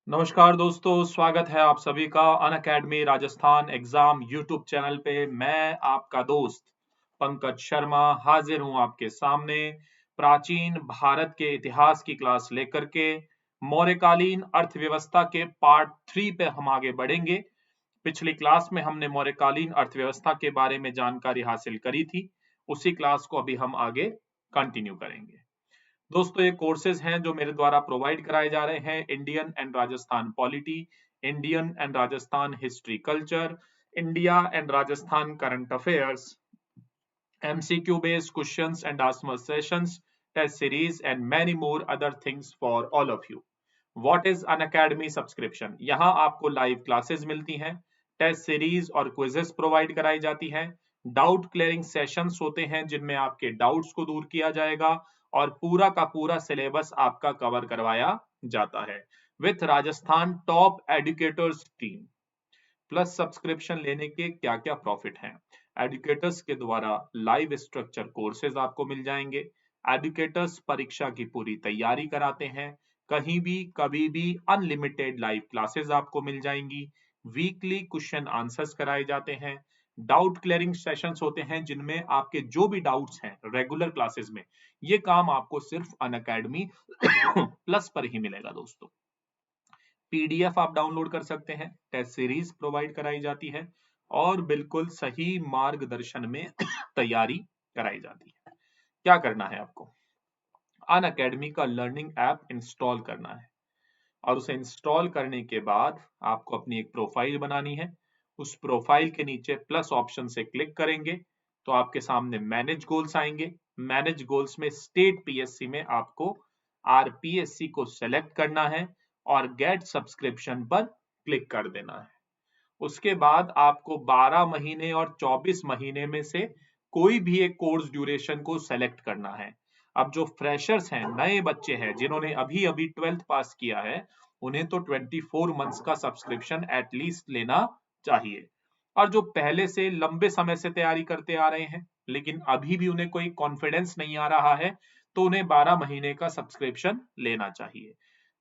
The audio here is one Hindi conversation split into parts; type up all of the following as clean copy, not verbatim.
नमस्कार दोस्तों, स्वागत है आप सभी का Unacademy Rajasthan exam YouTube channel पे। मैं आपका दोस्त पंकज शर्मा हाजिर हूं आपके सामने प्राचीन भारत के इतिहास की क्लास लेकर के। मौर्यकालीन अर्थव्यवस्था के पार्ट 3 पे हम आगे बढ़ेंगे। पिछली क्लास में हमने मौर्यकालीन अर्थव्यवस्था के बारे में जानकारी हासिल करी थी, उसी क्लास को अभी हम आगे कंटिन्यू करेंगे। दोस्तों, ये कोर्सेज हैं जो मेरे द्वारा प्रोवाइड कराए जा रहे हैं। Indian and Rajasthan polity, Indian and Rajasthan history culture, India and Rajasthan current affairs, MCQ based questions and answer sessions, test series and many more other things for all of you. What is an academy subscription? यहाँ आपको लाइव क्लासेस मिलती हैं, टेस्ट सीरीज और क्विजेस प्रोवाइड कराई जाती हैं, डाउट क्लियरिंग सेशंस होते हैं जिनमें आपके डाउट्स को दूर किया जाएगा और पूरा का पूरा सिलेबस आपका कवर करवाया जाता है with Rajasthan top educators team. Plus subscription लेने के क्या क्या प्रॉफिट हैं? एडुकेटर्स के द्वारा लाइव स्ट्रक्चर कोर्सेज आपको मिल जाएंगे। एडुकेटर्स परीक्षा की पूरी तैयारी कराते हैं, कहीं भी कभी भी अनलिमिटेड लाइव क्लासेस आपको मिल जाएंगी। वीकली क्वेश्चन आंसर्स कराए जाते हैं। डाउट क्लियरिंग सेशंस होते हैं जिनमें आपके जो भी डाउट्स हैं रेगुलर क्लासेस में, ये काम आपको सिर्फ अनअकैडमी प्लस पर ही मिलेगा दोस्तों। PDF आप डाउनलोड कर सकते हैं, टेस्ट सीरीज प्रोवाइड कराई जाती है और बिल्कुल सही मार्गदर्शन में तैयारी कराई जाती है। क्या करना है आपको? अनअकैडमी का लर्निंग ऐप इंस्टॉल करना है और उसे इंस्टॉल करने के बाद आपको अपनी एक प्रोफाइल बनानी है। उस प्रोफाइल के नीचे प्लस ऑप्शन से क्लिक करेंगे तो आपके सामने मैनेज गोल्स आएंगे। मैनेज गोल्स में स्टेट PSC में आपको RPSC को सेलेक्ट करना है और गेट सब्सक्रिप्शन पर क्लिक कर देना है। उसके बाद आपको 12 महीने और 24 महीने में से कोई भी एक कोर्स ड्यूरेशन को सेलेक्ट करना है। अब जो फ्रेशर्स हैं, नए बच्चे हैं जिन्होंने अभी अभी 12th पास किया है, उन्हें तो 24 मंथ्स का सब्सक्रिप्शन एटलीस्ट लेना चाहिए। और जो पहले से लंबे समय से तैयारी करते आ रहे हैं लेकिन अभी भी उन्हें कोई कॉन्फिडेंस नहीं आ रहा है, तो उन्हें 12 महीने का सब्सक्रिप्शन लेना चाहिए।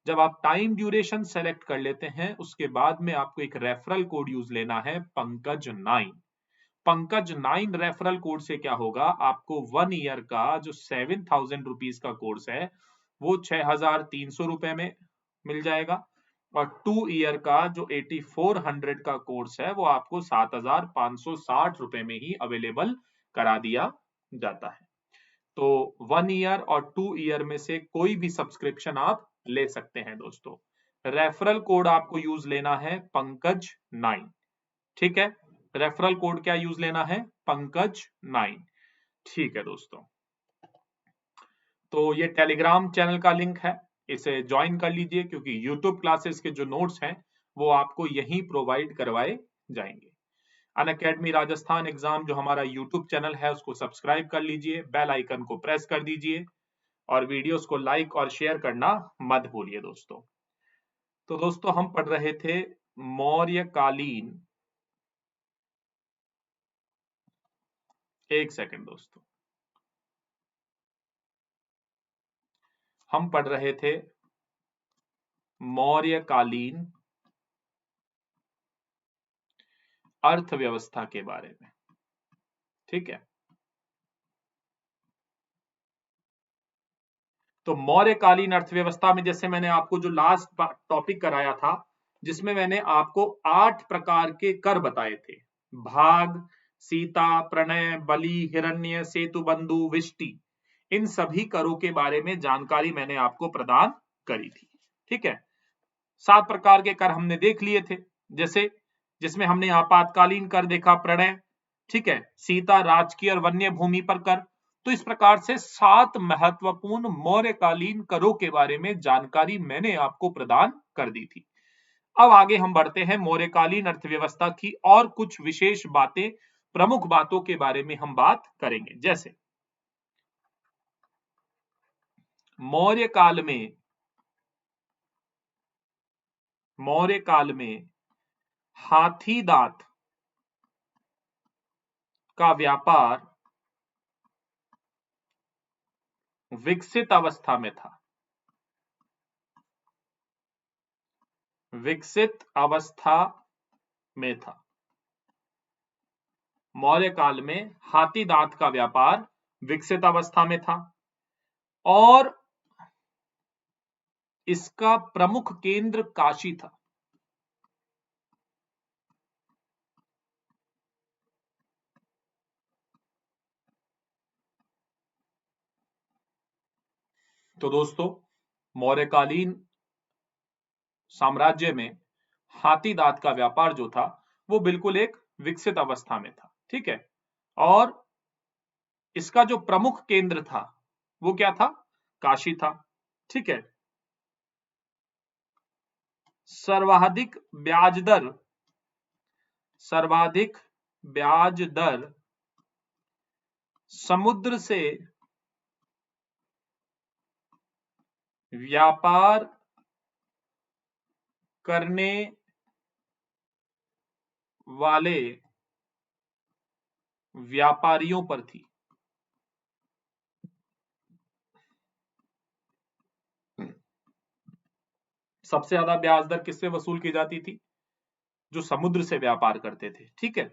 जब आप टाइम ड्यूरेशन सेलेक्ट कर लेते हैं उसके बाद में आपको एक रेफरल कोड यूज लेना है, पंकज 9। पंकज 9 रेफरल कोड से क्या होगा, आपको 1 ईयर का जो 7,000 रुपीज का कोर्स है वो 6,300 रुपए में मिल जाएगा और 2 ईयर का जो 8,400 का कोर्स है वो आपको 7,560 रुपए में ही अवेलेबल करा दिया जाता है। तो 1 ईयर और 2 ईयर में से कोई भी सब्सक्रिप्शन आप ले सकते हैं दोस्तों। रेफरल कोड आपको यूज लेना है पंकज 9। ठीक है, रेफरल कोड क्या यूज लेना है? पंकज 9। ठीक है दोस्तों, तो ये टेलीग्राम चैनल का लिंक है, इसे ज्वाइन कर लीजिए क्योंकि यूट्यूब क्लासेस के जो नोट्स हैं वो आपको यहीं प्रोवाइड करवाए जाएंगे। अनअकैडमी राजस्थान एग्जाम जो हमारा यूट्यूब चैनल है उसको सब्सक्राइब कर लीजिए, बेल आइकन को प्रेस कर दीजिए और वीडियोस को लाइक और शेयर करना मत भूलिए दोस्तों। तो दोस्तों, हम पढ़ रहे थे मौर्यकालीन, एक सेकंड दोस्तों, हम पढ़ रहे थे मौर्यकालीन अर्थव्यवस्था के बारे में। ठीक है, तो मौर्यकालीन अर्थव्यवस्था में जैसे मैंने आपको जो लास्ट टॉपिक कराया था जिसमें मैंने आपको 8 प्रकार के कर बताए थे, भाग, सीता, प्रणय, बलि, हिरण्य, सेतुबंधु, विष्टि, इन सभी करों के बारे में जानकारी मैंने आपको प्रदान करी थी। ठीक है, 7 प्रकार के कर हमने देख लिए थे, जैसे जिसमें हमने आपातकालीन कर देखा, प्रणय। ठीक है, सीता, राजकीय और वन्य भूमि पर कर। तो इस प्रकार से 7 महत्वपूर्ण मौर्यकालीन करों के बारे में जानकारी मैंने आपको प्रदान कर दी थी। अब आगे हम बढ़ते हैं, मौर्यकालीन अर्थव्यवस्था की और कुछ विशेष बातें, प्रमुख बातों के बारे में हम बात करेंगे। जैसे मौर्य काल में हाथी दांत का व्यापार विकसित अवस्था में था। विकसित अवस्था में था। मौर्य काल में हाथी दांत का व्यापार विकसित अवस्था में था और इसका प्रमुख केंद्र काशी था। तो दोस्तों, मौर्यकालीन साम्राज्य में हाथी दांत का व्यापार जो था वो बिल्कुल एक विकसित अवस्था में था। ठीक है, और इसका जो प्रमुख केंद्र था वो क्या था? काशी था। ठीक है, सर्वाधिक ब्याज दर समुद्र से व्यापार करने वाले व्यापारियों पर थी। सबसे ज्यादा ब्याज दर किससे वसूल की जाती थी? जो समुद्र से व्यापार करते थे। ठीक है,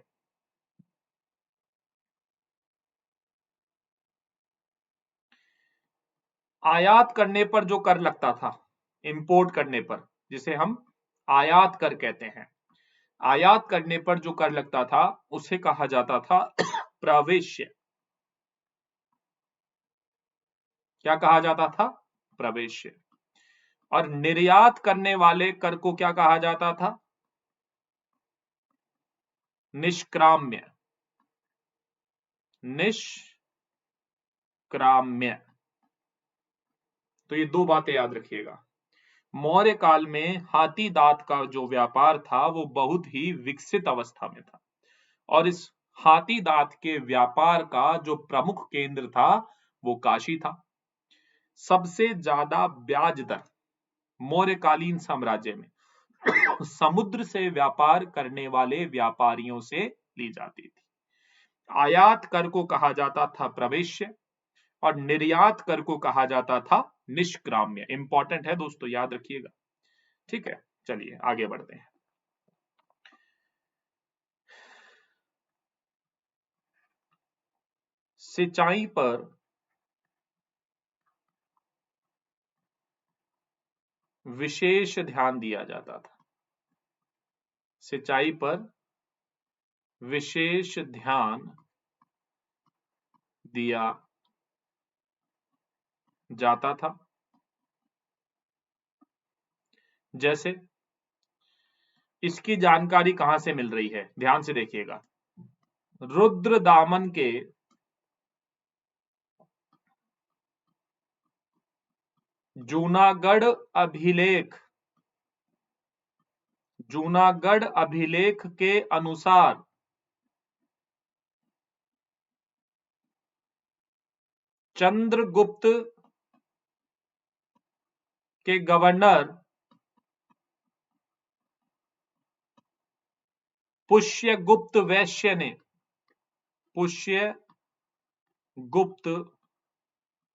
आयात करने पर जो कर लगता था, इंपोर्ट करने पर, जिसे हम आयात कर कहते हैं, आयात करने पर जो कर लगता था उसे कहा जाता था प्रवेश्य। क्या कहा जाता था? प्रवेश्य। और निर्यात करने वाले कर को क्या कहा जाता था? निष्क्राम्य। निष्क्राम्य। तो ये दो बातें याद रखिएगा। मौर्य काल में हाथी दांत का जो व्यापार था वो बहुत ही विकसित अवस्था में था और इस हाथी दांत के व्यापार का जो प्रमुख केंद्र था वो काशी था। सबसे ज्यादा ब्याज दर मौर्यकालीन साम्राज्य में समुद्र से व्यापार करने वाले व्यापारियों से ली जाती थी। आयात कर को कहा जाता था प्रवेश्य और निर्यात कर को कहा जाता था निष्क्राम्य। इंपॉर्टेंट है दोस्तों, याद रखिएगा। ठीक है, चलिए आगे बढ़ते हैं। सिंचाई पर विशेष ध्यान दिया जाता था। सिंचाई पर विशेष ध्यान दिया जाता था। जैसे इसकी जानकारी कहां से मिल रही है? ध्यान से देखिएगा। रुद्रदामन के जूनागढ़ अभिलेख के अनुसार चंद्रगुप्त के गवर्नर पुष्यगुप्त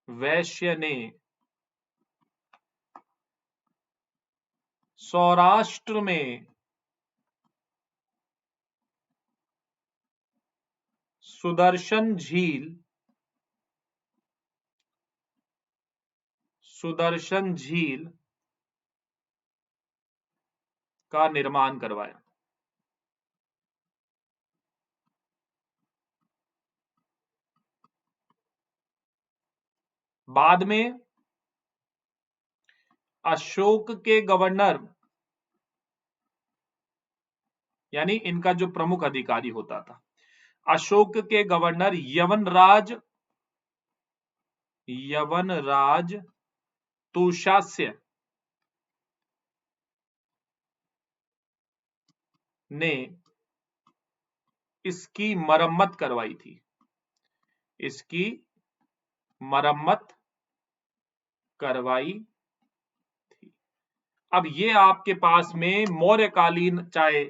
वैश्य ने सौराष्ट्र में सुदर्शन झील का निर्माण करवाया। बाद में अशोक के गवर्नर, यानी इनका जो प्रमुख अधिकारी होता था, अशोक के गवर्नर यवनराज तुशास्य ने इसकी मरम्मत करवाई थी। इसकी मरम्मत करवाई थी। अब ये आपके पास में मौर्यकालीन, चाहे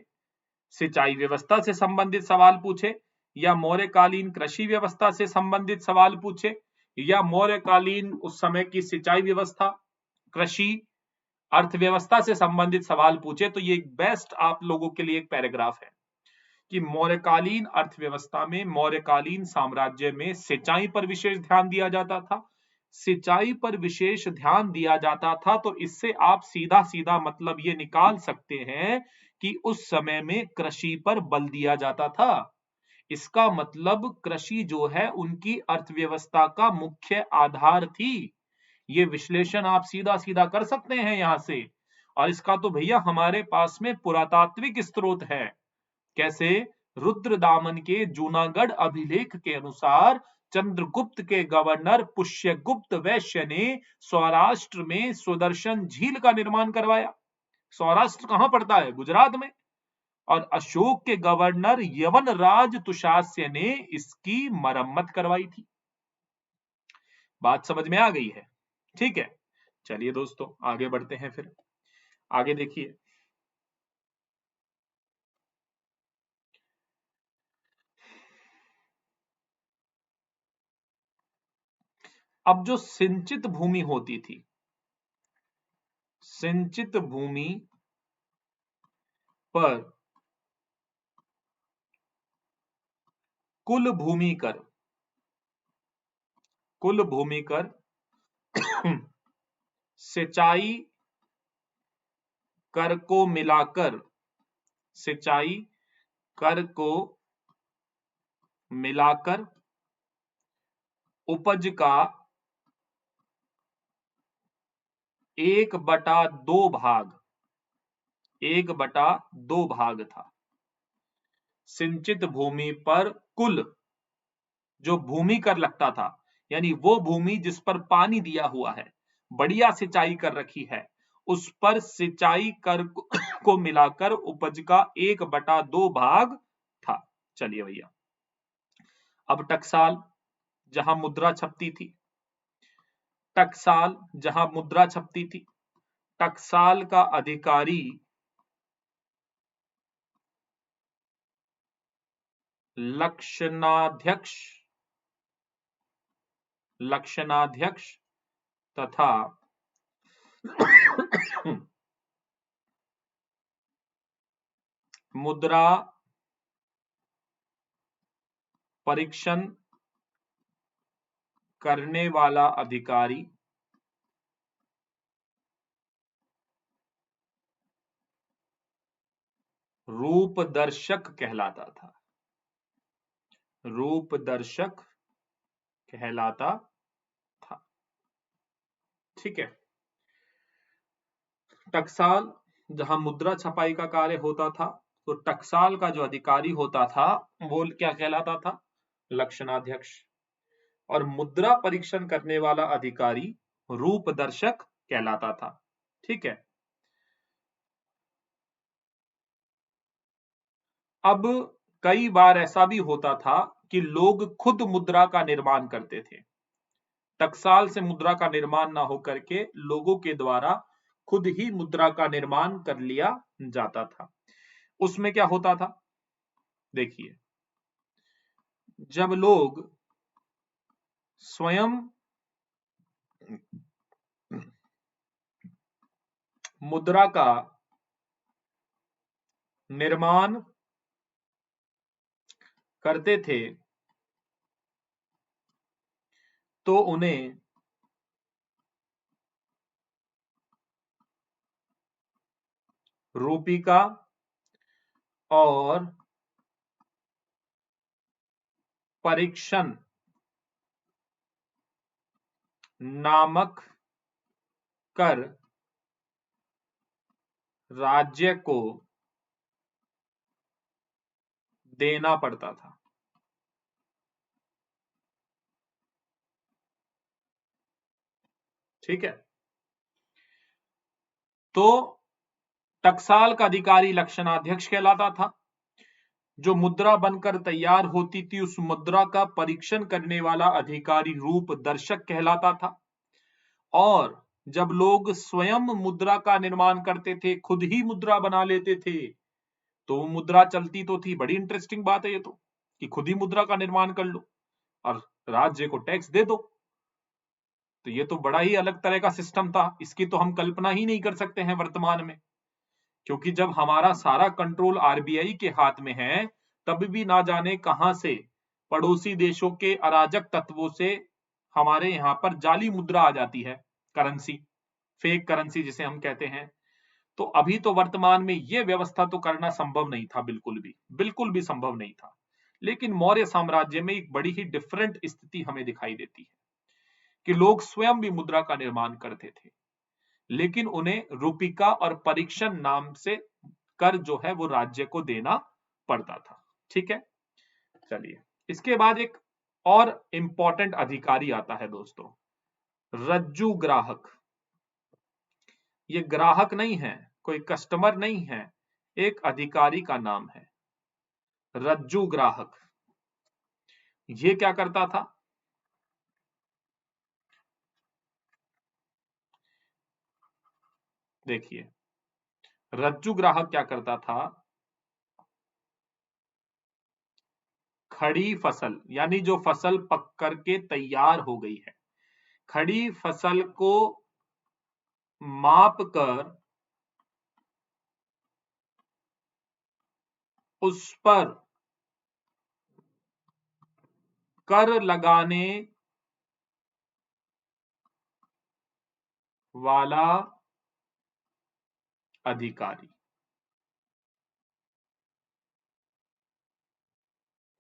सिंचाई व्यवस्था से संबंधित सवाल पूछे या मौर्यकालीन कृषि व्यवस्था से संबंधित सवाल पूछे या मौर्यकालीन उस समय की सिंचाई व्यवस्था, कृषि, अर्थव्यवस्था से संबंधित सवाल पूछे तो ये बेस्ट आप लोगों के लिए एक पैराग्राफ है कि मौर्यकालीन अर्थव्यवस्था में, मौर्यकालीन साम्राज्य में सिंचाई पर विशेष ध्यान दिया जाता था। सिंचाई पर विशेष ध्यान दिया जाता था तो इससे आप सीधा सीधा मतलब ये निकाल सकते हैं कि उस समय में कृषि पर बल दिया जाता था। इसका मतलब कृषि जो है उनकी अर्थव्यवस्था का मुख्य आधार थी। ये विश्लेषण आप सीधा सीधा कर सकते हैं यहां से। और इसका तो भैया हमारे पास में पुरातात्विक स्रोत है। कैसे? रुद्रदामन के जूनागढ़ अभिलेख के अनुसार चंद्रगुप्त के गवर्नर पुष्यगुप्त वैश्य ने सौराष्ट्र में सुदर्शन झील का निर्माण करवाया। सौराष्ट्र कहां पड़ता है? गुजरात में। और अशोक के गवर्नर यवनराज तुशास्य ने इसकी मरम्मत करवाई थी। बात समझ में आ गई है? ठीक है, चलिए दोस्तों आगे बढ़ते हैं। फिर आगे देखिए, अब जो सिंचित भूमि होती थी, सिंचित भूमि पर कुल भूमि कर, कुल भूमि कर सिंचाई कर को मिलाकर, सिंचाई कर को मिलाकर उपज का 1/2 भाग, 1/2 भाग था। सिंचित भूमि पर कुल जो भूमि कर लगता था, यानी वो भूमि जिस पर पानी दिया हुआ है, बढ़िया सिंचाई कर रखी है, उस पर सिंचाई कर को मिलाकर उपज का 1/2 भाग था। चलिए भैया, अब टकसाल जहां मुद्रा छपती थी, टकसाल जहां मुद्रा छपती थी, टकसाल का अधिकारी लक्षणाध्यक्ष, लक्षणाध्यक्ष तथा मुद्रा परीक्षण करने वाला अधिकारी रूपदर्शक कहलाता था, रूपदर्शक कहलाता था। ठीक है, टकसाल जहां मुद्रा छपाई का कार्य होता था, तो टकसाल का जो अधिकारी होता था वो क्या कहलाता था? लक्षणाध्यक्ष। और मुद्रा परीक्षण करने वाला अधिकारी रूपदर्शक कहलाता था। ठीक है, अब कई बार ऐसा भी होता था कि लोग खुद मुद्रा का निर्माण करते थे। टकसाल से मुद्रा का निर्माण ना होकर के लोगों के द्वारा खुद ही मुद्रा का निर्माण कर लिया जाता था। उसमें क्या होता था? देखिए, जब लोग स्वयं मुद्रा का निर्माण करते थे तो उन्हें रूपिका और परीक्षण नामक कर राज्य को देना पड़ता था। ठीक है, तो टकसाल का अधिकारी लक्षणाध्यक्ष कहलाता था। जो मुद्रा बनकर तैयार होती थी उस मुद्रा का परीक्षण करने वाला अधिकारी रूपदर्शक कहलाता था। और जब लोग स्वयं मुद्रा का निर्माण करते थे, खुद ही मुद्रा बना लेते थे, तो मुद्रा चलती तो थी। बड़ी इंटरेस्टिंग बात है ये तो, कि खुद ही मुद्रा का निर्माण कर लो और राज्य को टैक्स दे दो। तो ये तो बड़ा ही अलग तरह का सिस्टम था, इसकी तो हम कल्पना ही नहीं कर सकते हैं वर्तमान में, क्योंकि जब हमारा सारा कंट्रोल आरबीआई के हाथ में है, तब भी ना जाने कहां से पड़ोसी देशों के अराजक तत्वों से हमारे यहाँ पर जाली मुद्रा आ जाती है, करेंसी, फेक करेंसी जिसे हम कहते हैं। तो अभी तो वर्तमान में ये व्यवस्था तो करना संभव नहीं था, बिल्कुल भी संभव नहीं था। लेकिन मौर्य साम्राज्य में एक बड़ी ही डिफरेंट स्थिति हमें दिखाई देती है कि लोग स्वयं भी मुद्रा का निर्माण करते थे, लेकिन उन्हें रूपिका और परीक्षण नाम से कर जो है वो राज्य को देना पड़ता था। ठीक है, चलिए इसके बाद एक और इंपॉर्टेंट अधिकारी आता है दोस्तों, रज्जू ग्राहक। ये ग्राहक नहीं है, कोई कस्टमर नहीं है, एक अधिकारी का नाम है रज्जू ग्राहक। ये क्या करता था? देखिए, रज्जू ग्राहक क्या करता था, खड़ी फसल यानी जो फसल पक करके तैयार हो गई है, खड़ी फसल को माप कर उस पर कर लगाने वाला अधिकारी।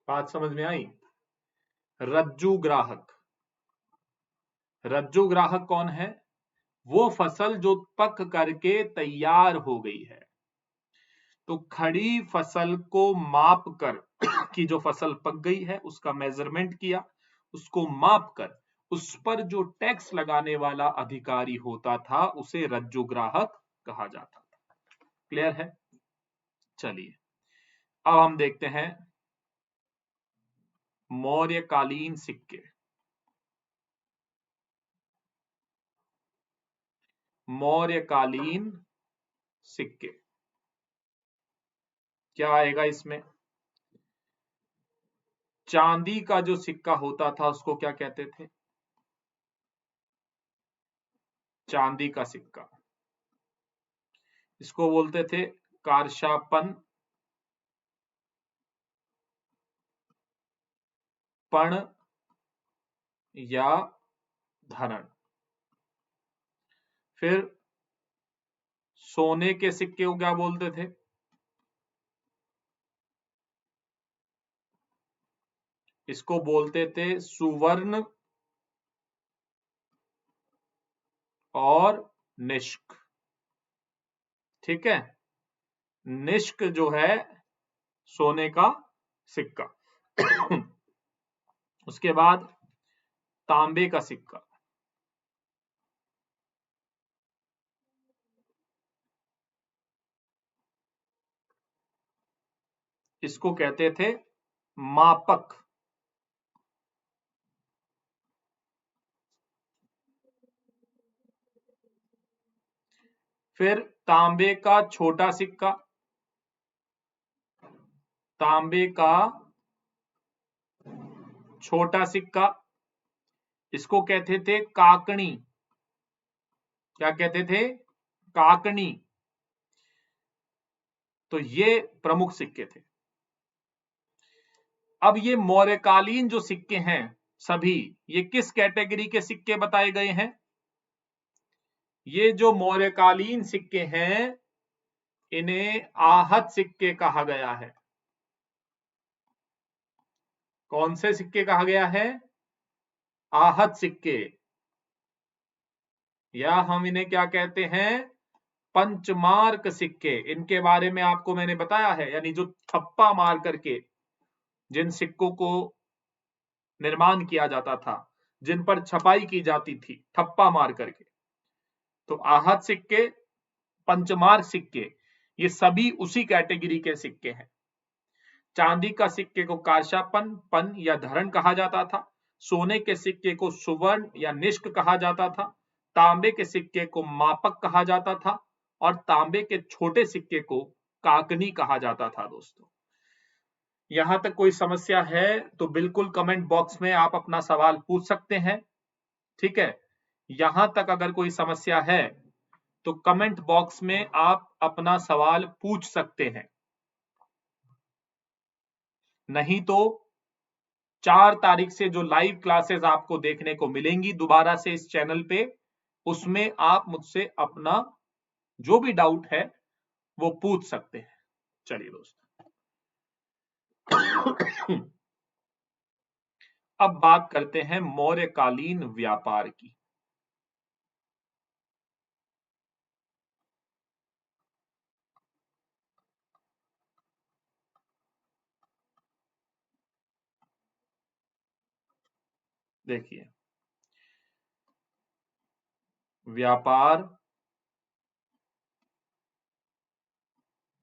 बात समझ में आई? रज्जू ग्राहक, रज्जू ग्राहक कौन है? वो फसल जो पक करके तैयार हो गई है। तो खड़ी फसल को माप कर कि जो फसल पक गई है उसका मेजरमेंट किया, उसको माप कर उस पर जो टैक्स लगाने वाला अधिकारी होता था उसे रज्जू ग्राहक कहा जाता था। क्लियर है? चलिए अब हम देखते हैं मौर्यकालीन सिक्के। मौर्यकालीन सिक्के क्या आएगा इसमें? चांदी का जो सिक्का होता था उसको क्या कहते थे? चांदी का सिक्का। इसको बोलते थे कारशापन, पण या धरण। फिर सोने के सिक्के को क्या बोलते थे? इसको बोलते थे सुवर्ण और निष्क। ठीक है, निष्क जो है सोने का सिक्का। उसके बाद तांबे का सिक्का। इसको कहते थे मापक। फिर तांबे का छोटा सिक्का, तांबे का छोटा सिक्का, इसको कहते थे काकणी। क्या कहते थे? काकणी। तो ये प्रमुख सिक्के थे। अब ये मौर्यकालीन जो सिक्के हैं सभी, ये किस कैटेगरी के सिक्के बताए गए हैं? ये जो मौर्यकालीन सिक्के हैं इन्हें आहत सिक्के कहा गया है। कौन से सिक्के कहा गया है? आहत सिक्के, या हम इन्हें क्या कहते हैं? पंचमार्क सिक्के। इनके बारे में आपको मैंने बताया है, यानी जो ठप्पा मार करके जिन सिक्कों को निर्माण किया जाता था, जिन पर छपाई की जाती थी ठप्पा मार करके, तो आहत सिक्के, पंचमार्क सिक्के, ये सभी उसी कैटेगरी के सिक्के हैं। चांदी का सिक्के को कारशापन, पन या धरण कहा जाता था। सोने के सिक्के को सुवर्ण या निष्क कहा जाता था। तांबे के सिक्के को मापक कहा जाता था और तांबे के छोटे सिक्के को काकनी कहा जाता था। दोस्तों, यहां तक कोई समस्या है तो बिल्कुल कमेंट बॉक्स में आप अपना सवाल पूछ सकते हैं। ठीक है, यहां तक अगर कोई समस्या है तो कमेंट बॉक्स में आप अपना सवाल पूछ सकते हैं, नहीं तो 4 तारीख से जो लाइव क्लासेस आपको देखने को मिलेंगी दोबारा से इस चैनल पे, उसमें आप मुझसे अपना जो भी डाउट है वो पूछ सकते हैं। चलिए दोस्त, अब बात करते हैं मौर्यकालीन व्यापार की। देखिए, व्यापार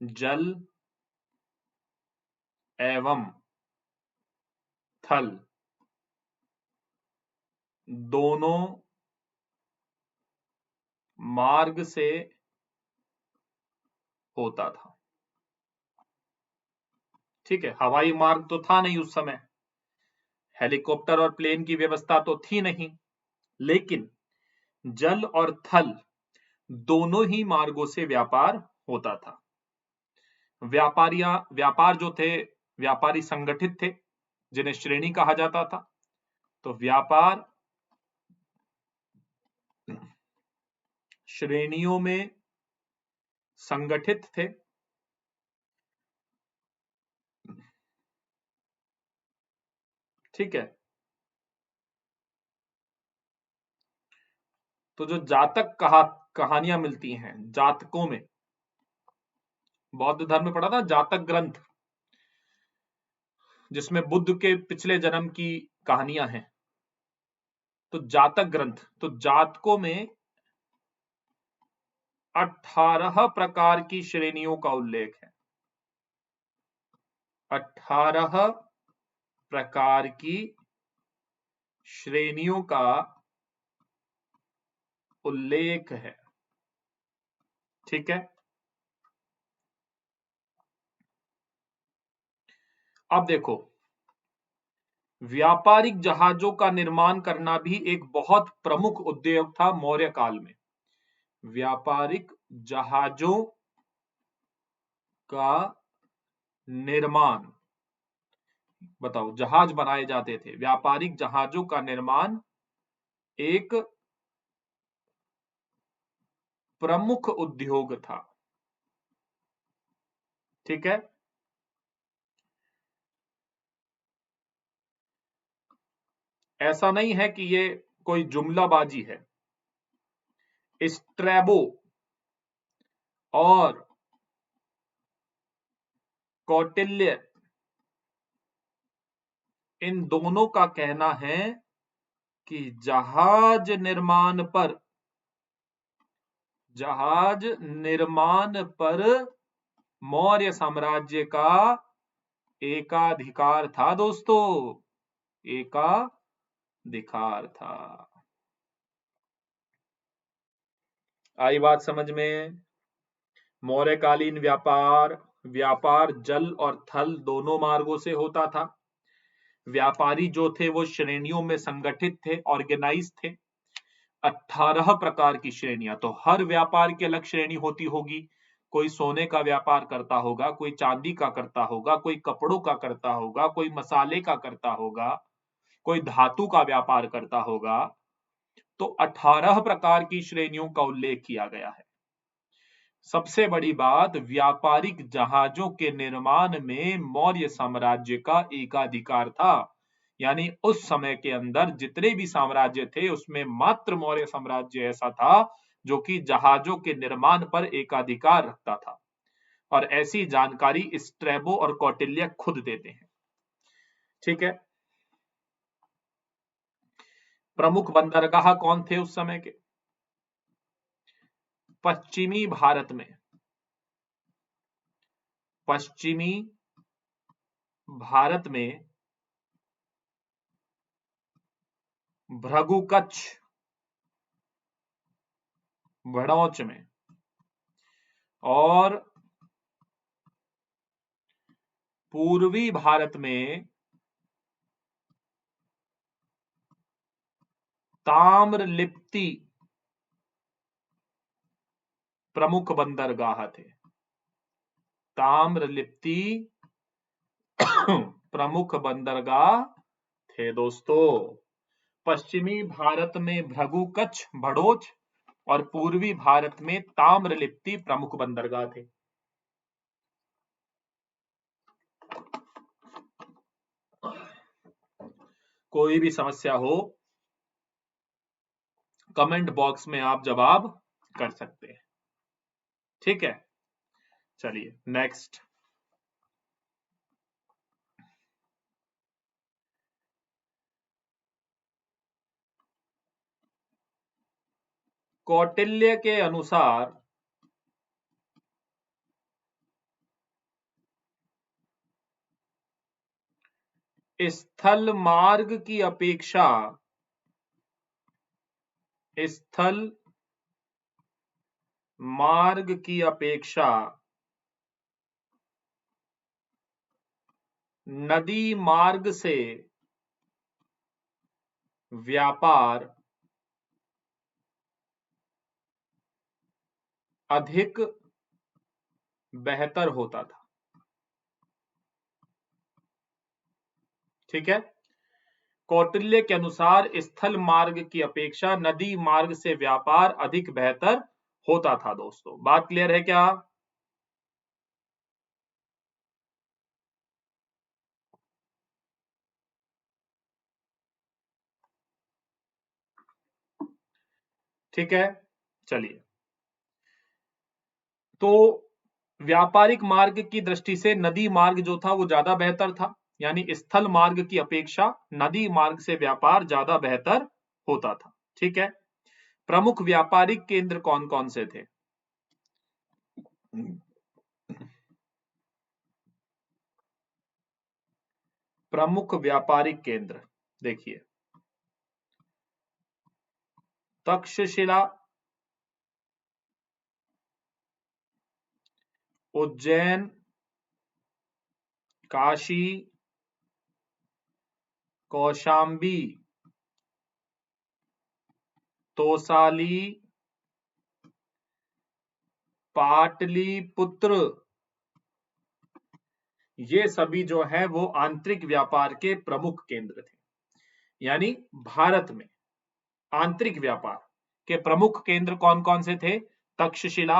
जल एवं थल दोनों मार्ग से होता था। ठीक है, हवाई मार्ग तो था नहीं उस समय, हेलीकॉप्टर और प्लेन की व्यवस्था तो थी नहीं, लेकिन जल और थल दोनों ही मार्गों से व्यापार होता था। व्यापार जो थे, व्यापारी संगठित थे जिन्हें श्रेणी कहा जाता था। तो व्यापार श्रेणियों में संगठित थे। ठीक है, तो जो जातक कहानियां मिलती हैं जातकों में, बौद्ध धर्म में पढ़ा था जातक ग्रंथ, जिसमें बुद्ध के पिछले जन्म की कहानियां हैं। तो जातक ग्रंथ, तो जातकों में 18 प्रकार की श्रेणियों का उल्लेख है। 18 प्रकार की श्रेणियों का उल्लेख है। ठीक है, अब देखो, व्यापारिक जहाजों का निर्माण करना भी एक बहुत प्रमुख उद्योग था मौर्य काल में। व्यापारिक जहाजों का निर्माण, बताओ, जहाज बनाए जाते थे, व्यापारिक जहाजों का निर्माण एक प्रमुख उद्योग था। ठीक है, ऐसा नहीं है कि ये कोई जुमलाबाजी है। स्ट्रैबो और कौटिल्य, इन दोनों का कहना है कि जहाज निर्माण पर मौर्य साम्राज्य का एकाधिकार था दोस्तों, एकाधिकार था। आई बात समझ में? मौर्यकालीन व्यापार जल और थल दोनों मार्गों से होता था। व्यापारी जो थे वो श्रेणियों में संगठित थे, ऑर्गेनाइज थे। 18 प्रकार की श्रेणियां, तो हर व्यापार की अलग श्रेणी होती होगी। कोई सोने का व्यापार करता होगा, कोई चांदी का करता होगा, कोई कपड़ों का करता होगा, कोई मसाले का करता होगा, कोई धातु का व्यापार करता होगा। तो 18 प्रकार की श्रेणियों का उल्लेख किया गया है। सबसे बड़ी बात, व्यापारिक जहाजों के निर्माण में मौर्य साम्राज्य का एकाधिकार था। यानी उस समय के अंदर जितने भी साम्राज्य थे उसमें मात्र मौर्य साम्राज्य ऐसा था जो कि जहाजों के निर्माण पर एकाधिकार रखता था। और ऐसी जानकारी स्ट्रैबो और कौटिल्य खुद देते हैं। ठीक है, प्रमुख बंदरगाह कौन थे उस समय के? पश्चिमी भारत में, पश्चिमी भारत में भृगु कच्छ, भड़ौच में, और पूर्वी भारत में ताम्रलिप्ति प्रमुख बंदरगाह थे। ताम्रलिप्ति प्रमुख बंदरगाह थे दोस्तों। पश्चिमी भारत में भृगु, कच्छ, भड़ोच और पूर्वी भारत में ताम्रलिप्ति प्रमुख बंदरगाह थे। कोई भी समस्या हो कमेंट बॉक्स में आप जवाब कर सकते हैं, ठीक है। चलिए नेक्स्ट। कौटिल्य के अनुसार स्थल मार्ग की अपेक्षा नदी मार्ग से व्यापार अधिक बेहतर होता था, ठीक है। कौटिल्य के अनुसार स्थल मार्ग की अपेक्षा नदी मार्ग से व्यापार अधिक बेहतर होता था दोस्तों। बात क्लियर है क्या? ठीक है, चलिए। तो व्यापारिक मार्ग की दृष्टि से नदी मार्ग जो था वो ज्यादा बेहतर था, यानी स्थल मार्ग की अपेक्षा नदी मार्ग से व्यापार ज्यादा बेहतर होता था, ठीक है। प्रमुख व्यापारिक केंद्र कौन कौन से थे? प्रमुख व्यापारिक केंद्र देखिए, तक्षशिला, उज्जैन, काशी, कौशाम्बी, तोसाली, पाटलिपुत्र, ये सभी जो है वो आंतरिक व्यापार के प्रमुख केंद्र थे। यानी भारत में आंतरिक व्यापार के प्रमुख केंद्र कौन कौन से थे? तक्षशिला,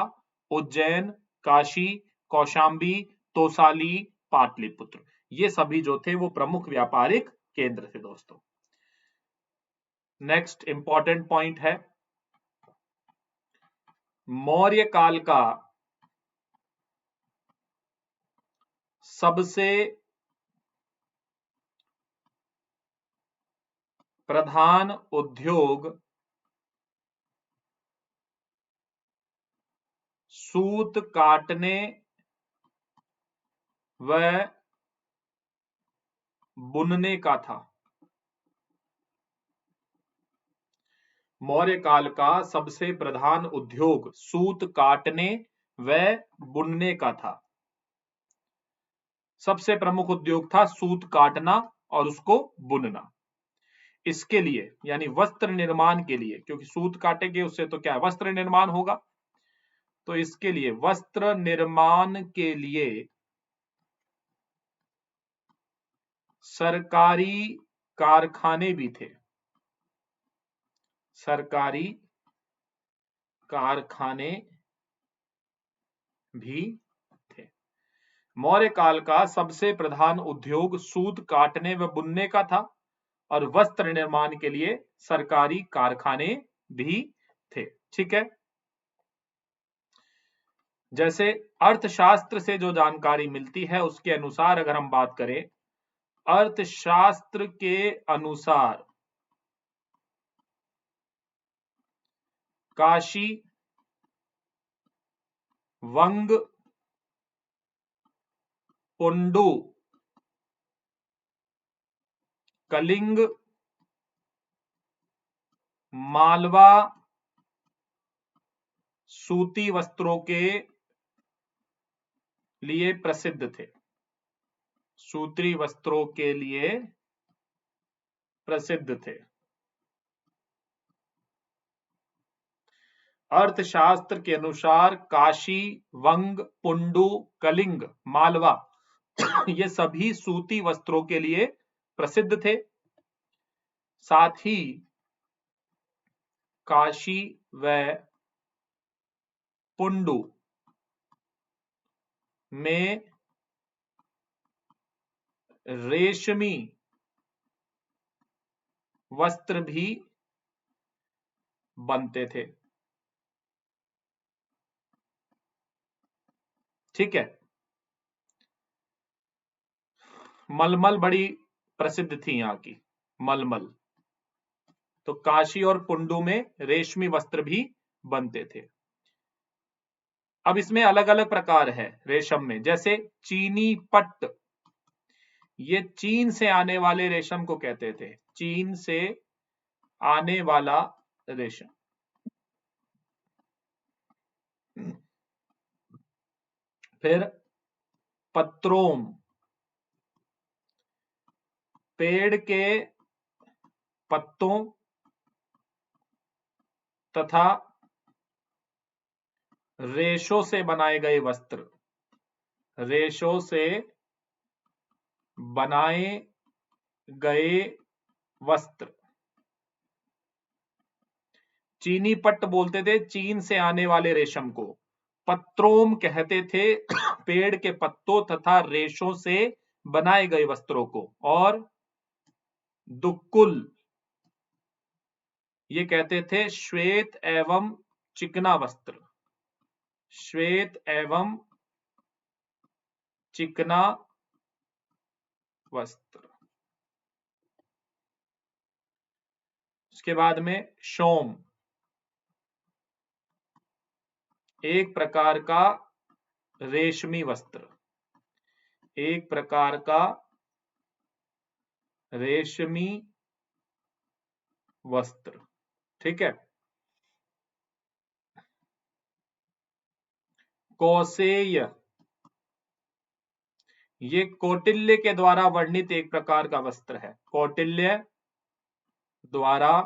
उज्जैन, काशी, कौशाम्बी, तोसाली, पाटलिपुत्र, ये सभी जो थे वो प्रमुख व्यापारिक केंद्र थे दोस्तों। नेक्स्ट इंपॉर्टेंट पॉइंट है, मौर्य काल का सबसे प्रधान उद्योग सूत काटने व बुनने का था। मौर्य काल का सबसे प्रधान उद्योग सूत काटने व बुनने का था। सबसे प्रमुख उद्योग था सूत काटना और उसको बुनना। इसके लिए यानी वस्त्र निर्माण के लिए, क्योंकि सूत काटेंगे उससे तो क्या है, वस्त्र निर्माण होगा, तो इसके लिए वस्त्र निर्माण के लिए सरकारी कारखाने भी थे। सरकारी कारखाने भी थे। मौर्य काल का सबसे प्रधान उद्योग सूत काटने व बुनने का था और वस्त्र निर्माण के लिए सरकारी कारखाने भी थे, ठीक है। जैसे अर्थशास्त्र से जो जानकारी मिलती है उसके अनुसार अगर हम बात करें, अर्थशास्त्र के अनुसार काशी, वंग, पुंडु, कलिंग, मालवा सूती वस्त्रों के लिए प्रसिद्ध थे। सूती वस्त्रों के लिए प्रसिद्ध थे। अर्थशास्त्र के अनुसार काशी, वंग, पुंडु, कलिंग, मालवा ये सभी सूती वस्त्रों के लिए प्रसिद्ध थे। साथ ही काशी व पुंडु में रेशमी वस्त्र भी बनते थे। ठीक है। मलमल बड़ी प्रसिद्ध थी यहाँ की, मलमल। तो काशी और पुंडु में रेशमी वस्त्र भी बनते थे। अब इसमें अलग अलग प्रकार है रेशम में, जैसे चीनी पट्ट, ये चीन से आने वाले रेशम को कहते थे, चीन से आने वाला रेशम। फिर पत्रोम, पेड़ के पत्तों तथा रेशों से बनाए गए वस्त्र, रेशों से बनाए गए वस्त्र। चीनी पट्ट बोलते थे चीन से आने वाले रेशम को, पत्रोम कहते थे पेड़ के पत्तों तथा रेशों से बनाए गए वस्त्रों को, और दुक्कुल ये कहते थे श्वेत एवं चिकना वस्त्र, श्वेत एवं चिकना वस्त्र। उसके बाद में शोम, एक प्रकार का रेशमी वस्त्र, एक प्रकार का रेशमी वस्त्र। ठीक है। कौसेय, ये कौटिल्य के द्वारा वर्णित एक प्रकार का वस्त्र है, कौटिल्य द्वारा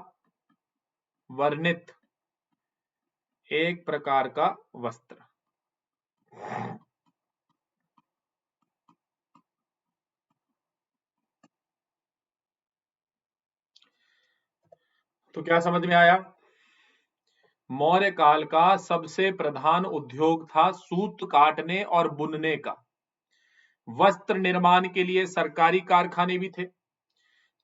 वर्णित एक प्रकार का वस्त्र। तो क्या समझ में आया? मौर्य काल का सबसे प्रधान उद्योग था सूत काटने और बुनने का। वस्त्र निर्माण के लिए सरकारी कारखाने भी थे।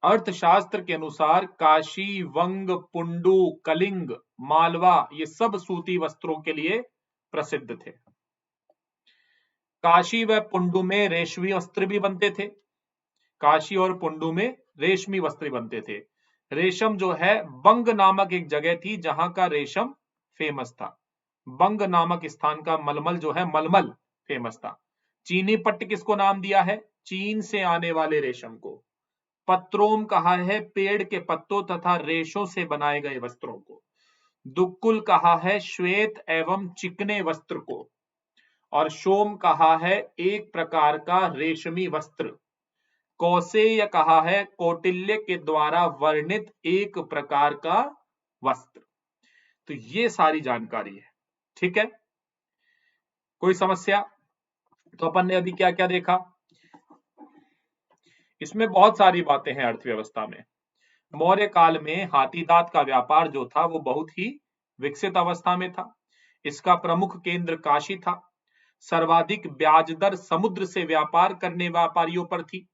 अर्थशास्त्र के अनुसार काशी, वंग, पुंडु, कलिंग, मालवा ये सब सूती वस्त्रों के लिए प्रसिद्ध थे। काशी व पुंडु में रेशमी वस्त्र भी बनते थे। काशी और पुंडु में रेशमी वस्त्र बनते थे। रेशम जो है, बंग नामक एक जगह थी जहां का रेशम फेमस था। बंग नामक स्थान का मलमल जो है, मलमल फेमस था। चीनी पट्ट किसको नाम दिया है? चीन से आने वाले रेशम को। पत्रोम कहा है पेड़ के पत्तों तथा रेशों से बनाए गए वस्त्रों को। दुक्कुल कहा है श्वेत एवं चिकने वस्त्र को। और शोम कहा है एक प्रकार का रेशमी वस्त्र। कौसेय कहा है कौटिल्य के द्वारा वर्णित एक प्रकार का वस्त्र। तो ये सारी जानकारी है। ठीक है, कोई समस्या? तो अपन ने अभी क्या क्या देखा? इसमें बहुत सारी बातें हैं अर्थव्यवस्था में। मौर्य काल में हाथी दांत का व्यापार जो था वो बहुत ही विकसित अवस्था में था। इसका प्रमुख केंद्र काशी था। सर्वाधिक ब्याज दर समुद्र से व्यापार करने व्यापारियों पर थी।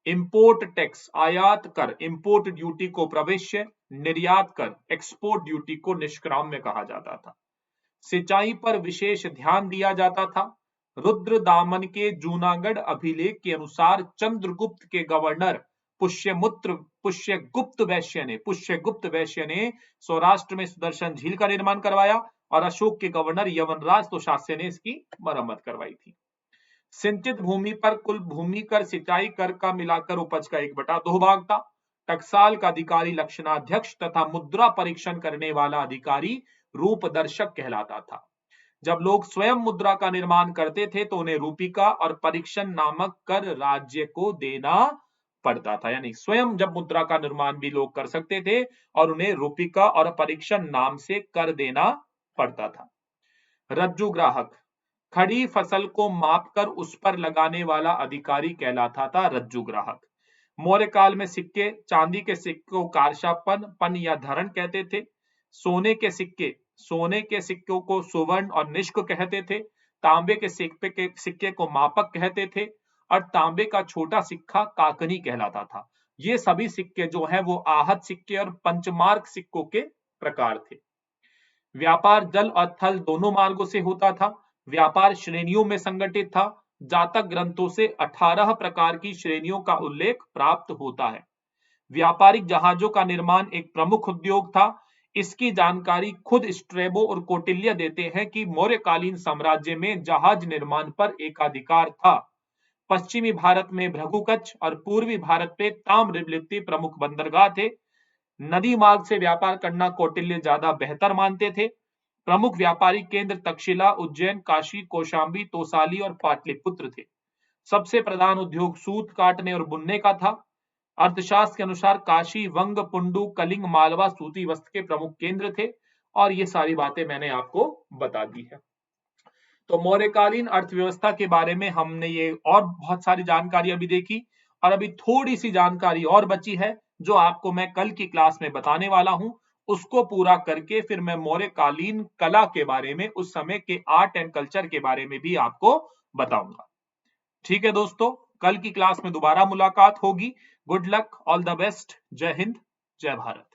इंपोर्ट टैक्स आयात कर, इंपोर्ट ड्यूटी को प्रवेश्य, निर्यात कर एक्सपोर्ट ड्यूटी को निष्काम्य कहा जाता था। सिंचाई पर विशेष ध्यान दिया जाता था। रुद्रदामन के जूनागढ़ अभिलेख के अनुसार चंद्रगुप्त के गवर्नर पुष्यगुप्त वैश्य ने सौराष्ट्र में सुदर्शन झील का निर्माण करवाया और अशोक के गवर्नर यवनराज तोषास्य ने इसकी मरम्मत करवाई थी। सिंचित भूमि पर कुल भूमि कर, सिंचाई कर का मिलाकर उपज का 1/2 भाग था। टकसाल का अधिकारी लक्षणाध्यक्ष तथा मुद्रा परीक्षण करने वाला अधिकारी रूपदर्शक कहलाता था। जब लोग स्वयं मुद्रा का निर्माण करते थे तो उन्हें रूपिका और परीक्षण नामक कर राज्य को देना पड़ता था। यानी स्वयं जब मुद्रा का निर्माण भी लोग कर सकते थे और उन्हें रूपिका और परीक्षण नाम से कर देना पड़ता था। रज्जु ग्राहक, खड़ी फसल को मापकर उस पर लगाने वाला अधिकारी कहलाता था रज्जु ग्राहक। मौर्य काल में सिक्के, चांदी के सिक्कों को कारशापन पन या धरण कहते थे। सोने के सिक्कों को सुवर्ण और निष्क कहते थे। तांबे के सिक्के को मापक कहते थे और तांबे का छोटा सिक्का काकनी कहलाता था। ये सभी सिक्के जो हैं वो आहत सिक्के और पंचमार्क सिक्कों के प्रकार थे। व्यापार जल और थल दोनों मार्गों से होता था। व्यापार श्रेणियों में संगठित था। जातक ग्रंथों से 18 प्रकार की श्रेणियों का उल्लेख प्राप्त होता है। व्यापारिक जहाजों का निर्माण एक प्रमुख उद्योग था। इसकी जानकारी खुद स्ट्रैबो और कौटिल्य देते हैं कि मौर्यकालीन साम्राज्य में जहाज निर्माण पर एकाधिकार था। पश्चिमी भारत में भृगुकच्छ और पूर्वी भारत में ताम्रलिप्ति प्रमुख बंदरगाह थे। नदी मार्ग से व्यापार करना कौटिल्य ज्यादा बेहतर मानते थे। प्रमुख व्यापारिक केंद्र तक्षशिला, उज्जैन, काशी, कौशांबी, तोसाली और पाटलिपुत्र थे। सबसे प्रधान उद्योग सूत काटने और बुनने का था। अर्थशास्त्र के अनुसार काशी, वंग, पुंडू, कलिंग, मालवा सूती वस्त्र के प्रमुख केंद्र थे। और ये सारी बातें मैंने आपको बता दी है। तो मौर्यकालीन अर्थव्यवस्था के बारे में हमने ये और बहुत सारी जानकारी अभी देखी और अभी थोड़ी सी जानकारी और बची है जो आपको मैं कल की क्लास में बताने वाला हूं। उसको पूरा करके फिर मैं मौर्यकालीन कला के बारे में, उस समय के आर्ट एंड कल्चर के बारे में भी आपको बताऊंगा। ठीक है दोस्तों, कल की क्लास में दोबारा मुलाकात होगी। Good luck, all the best, जय हिंद, जय भारत।